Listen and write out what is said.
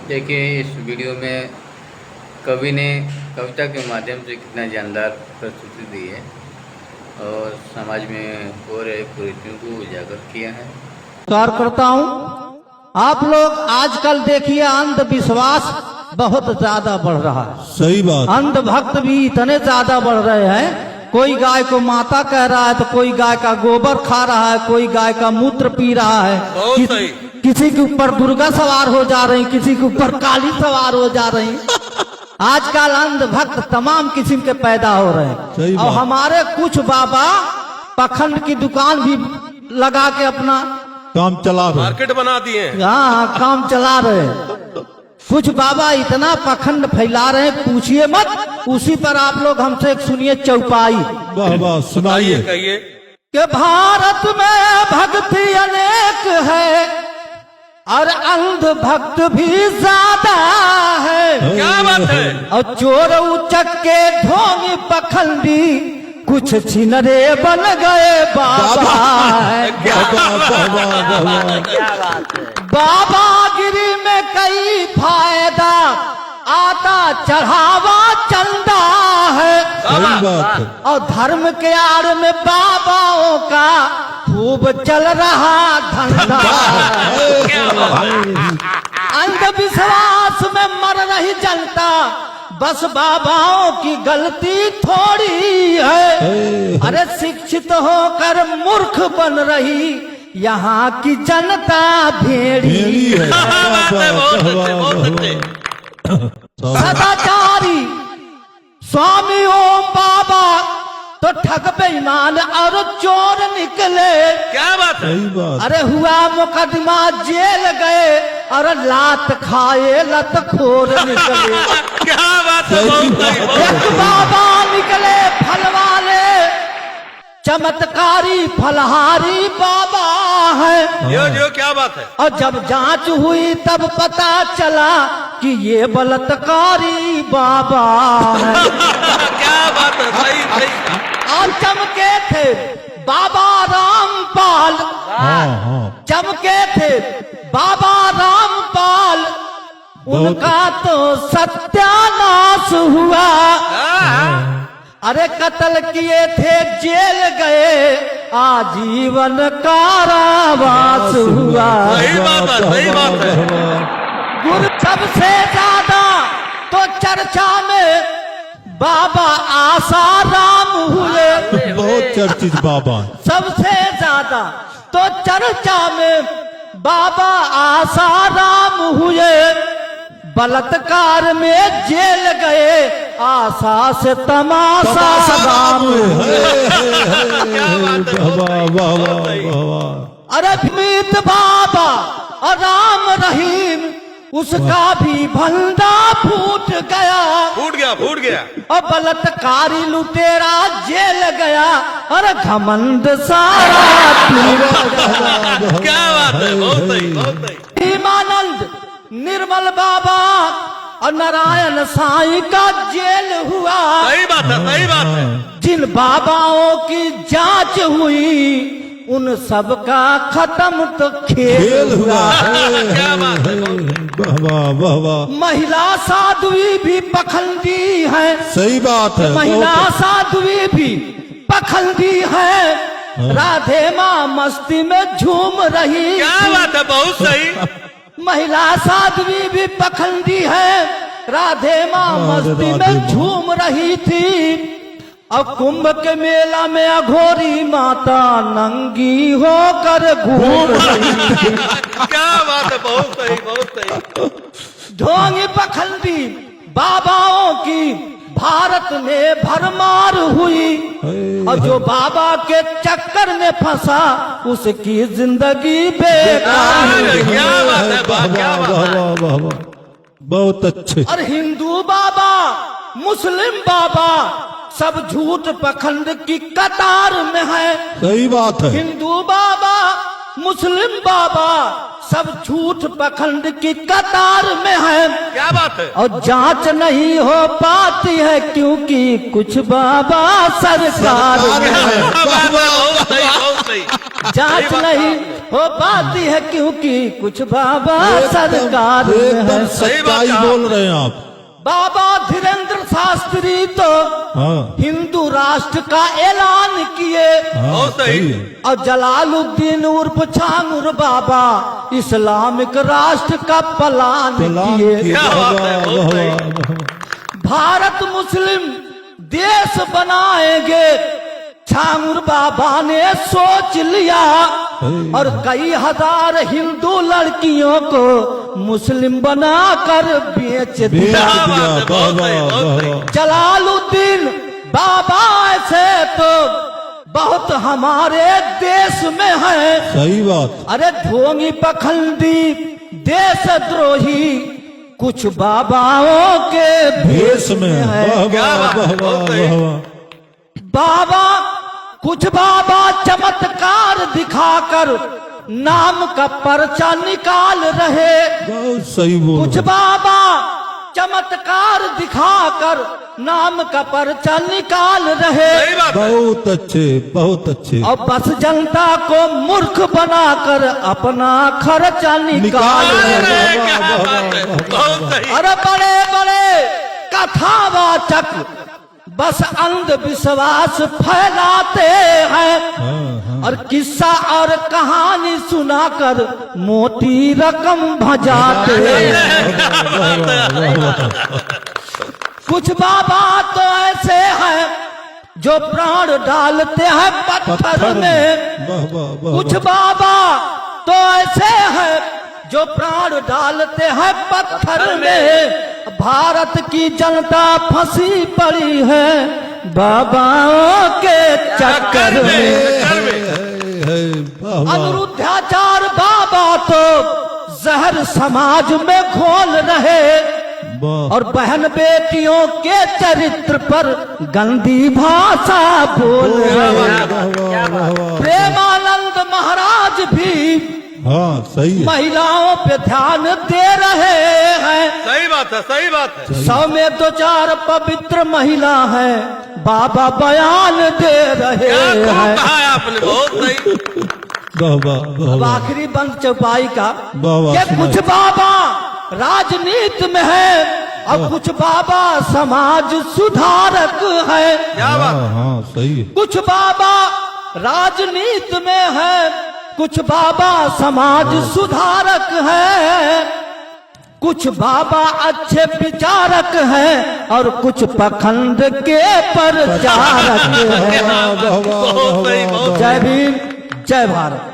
देखिए, इस वीडियो में कवि ने कविता के माध्यम से कितना जानदार प्रस्तुति दी है और समाज में हो रहे कुरीतियों को उजागर किया है। नमस्कार करता हूँ। आप लोग आजकल देखिए अंधविश्वास बहुत ज्यादा बढ़ रहा है। सही बात। अंधभक्त भी इतने ज्यादा बढ़ रहे हैं। कोई गाय को माता कह रहा है तो कोई गाय का गोबर खा रहा है, कोई गाय का मूत्र पी रहा है। किसी के ऊपर दुर्गा सवार हो जा रही, किसी के ऊपर काली सवार हो जा रही। आजकल अंधभक्त तमाम किस्म के पैदा हो रहे हैं और हमारे कुछ बाबा पखंड की दुकान भी लगा के अपना काम चला रहे, मार्केट बना दिए। हाँ, काम चला रहे हैं। कुछ बाबा इतना पखंड फैला रहे हैं, पूछिए मत। उसी पर आप लोग हमसे एक सुनिए चौपाई। वाह वाह, सुनाइए। कहिए कि भारत में भक्ति अनेक है और अंध भक्त भी ज्यादा है। क्या बात है। और चोर उचक्के ढोंगी पखंडी कुछ छिनरे बन गए बाबा है। बाबागिरी में कई फायदा आता चढ़ावा चंदा है। सही बात है। और धर्म के आड़ में बाबाओं का खूब चल रहा धंधा। अंधविश्वास में मर रही जनता, बस बाबाओं की गलती थोड़ी है। अरे शिक्षित होकर मूर्ख बन रही यहाँ की जनता भेड़ी है। सदाचारी स्वामी ओम बाबा तो ठग बेईमान और चोर निकले। क्या बात है। अरे हुआ मुकदमा जेल गए और लात खाए लत खोर निकले। क्या बात है। एक बाबा निकले फल वाले, चमत्कारी फलहारी बाबा है। जो क्या बात है। और जब जांच हुई तब पता चला कि ये बलात्कारी बाबा है। क्या बात है। सही सही। और चमके थे बाबा रामपाल। चमके थे बाबा रामपाल, उनका तो सत्यानाश हुआ। अरे कत्ल किए थे, जेल गए, आजीवन कारावास हुआ। सही बात है। सही बात है। गुरु सबसे ज्यादा तो चर्चा में बाबा आसाराम हुए। बहुत चर्चित बाबा। सबसे ज्यादा तो चर्चा में बाबा आसाराम हुए। बलात्कार में जेल गए, आशा से तमाशा राम हुए। अरे मीत बाबा और राम रहीम, उसका भी भंडा फूट गया। और बलात्कारी लुटेरा जेल गया और घमंड सारा क्या बात है। बहुत सही बहुत सही। भीमानंद निर्मल बाबा और नारायण साईं का जेल हुआ। सही बात है। सही बात है। जिन बाबाओं की जांच हुई उन सब का खत्म तो खेल हुआ। क्या बात है। महिला साध्वी भी पखंडी है। सही बात है। महिला साध्वी भी पखंडी है। राधे माँ मस्ती में झूम रही। क्या बात है। बहुत सही। महिला साध्वी भी पखंडी है। राधे माँ मस्ती में झूम रही थी। और कुंभ के मेला में अघोरी माता नंगी होकर घूम रही थी। क्या बात है। बहुत सही बहुत सही। ढोंगी पखंडी बाबाओं की भारत में भरमार हुई। और जो बाबा के चक्कर में फंसा उसकी जिंदगी बेकार। क्या बात है। क्या बात है। बहुत अच्छे। और हिंदू बाबा मुस्लिम बाबा सब झूठ पखंड की कतार में है। सही बात है। हिंदू बाबा मुस्लिम बाबा सब झूठ पखंड की कतार में है। क्या बात है? और जांच नहीं हो पाती है क्योंकि कुछ बाबा सरकार में है। क्या बात है? बहुत सही, बहुत सही। जांच नहीं हो पाती है क्योंकि कुछ बाबा सरकार में है। एकदम सच्चाई बोल रहे हैं आप। बाबा धीरेन्द्र शास्त्री तो हाँ हिंदू राष्ट्र का ऐलान किए। हाँ बहुत सही। सही है। और जलालुद्दीन उर्फ छांगुर बाबा इस्लामिक राष्ट्र का प्लान सलाम किए। किए। क्या वाह, बात है? वाह, बहुत सही। वाह, वाह। भारत मुस्लिम देश बनाएंगे छांगुर बाबा ने सोच लिया। और कई हजार हिंदू लड़कियों को मुस्लिम बनाकर बेच बेच दिया। क्या बात दिया। है? वाह, बहुत सही, वाह, बहुत वाह, सही। वाह। जलालुद्दीन बाबा ऐसे तो बहुत हमारे देश में है। सही बात। अरे ढोंगी पखंडी देशद्रोही कुछ बाबाओं के भेष में है। वाह, क्या वाह, बात है? वाह, बहुत वाह, सही। वाह, वाह। बाबा कुछ बाबा चमत्कार दिखाकर नाम का पर्चा निकाल रहे। बहुत सही बोल कुछ रहे। बाबा चमत्कार दिखाकर नाम का पर्चा निकाल रहे। सही बात है। बहुत अच्छे, बहुत अच्छे। और बस जनता को मूर्ख बनाकर अपना खर्चा निकाल रहे। अरे क्या बात है? बहुत सही। अरे बड़े बड़े कथावाचक बस अंधविश्वास फैलाते हैं। हाँ हाँ और किस्सा और कहानी सुनाकर मोटी रकम भजाते हैं। कुछ बाबा तो ऐसे हैं जो प्राण डालते हैं पत्थर में। वाह, वाह, वाह, कुछ बाबा तो ऐसे हैं जो प्राण डालते हैं पत्थर में। भारत की जनता फंसी पड़ी है बाबाओं के चक्कर में। है, वाह, वाह। अनुरुद्धाचार बाबा तो जहर समाज में घोल रहे। वाह। और बहन बेटियों के चरित्र पर गंदी भाषा बोल रहे। वाह, वाह, वाह, वाह। प्रेमानंद महाराज भी हाँ सही है। महिलाओं पे ध्यान दे रहे हैं। सही बात है, सही बात है। 100 में 2-4 पवित्र महिला हैं बाबा बयान दे रहे क्या खूब हैं। कहा है आपने, बहुत सही। वाह, वाह, वाह, अब वाह। आखिरी बंद चौपाई का वाह, वाह, कि कुछ सुनाइए। बाबा राजनीति में है और कुछ बाबा समाज सुधारक है। क्या बात? हाँ हाँ सही है। कुछ बाबा राजनीति में है, कुछ बाबा समाज सुधारक है। कुछ बाबा अच्छे विचारक हैं और कुछ पखंड के प्रचारक हैं। वाह, वाह, वाह, वाह, बहुत सही, वाह, बहुत वाह। जय भीम, जय भारत।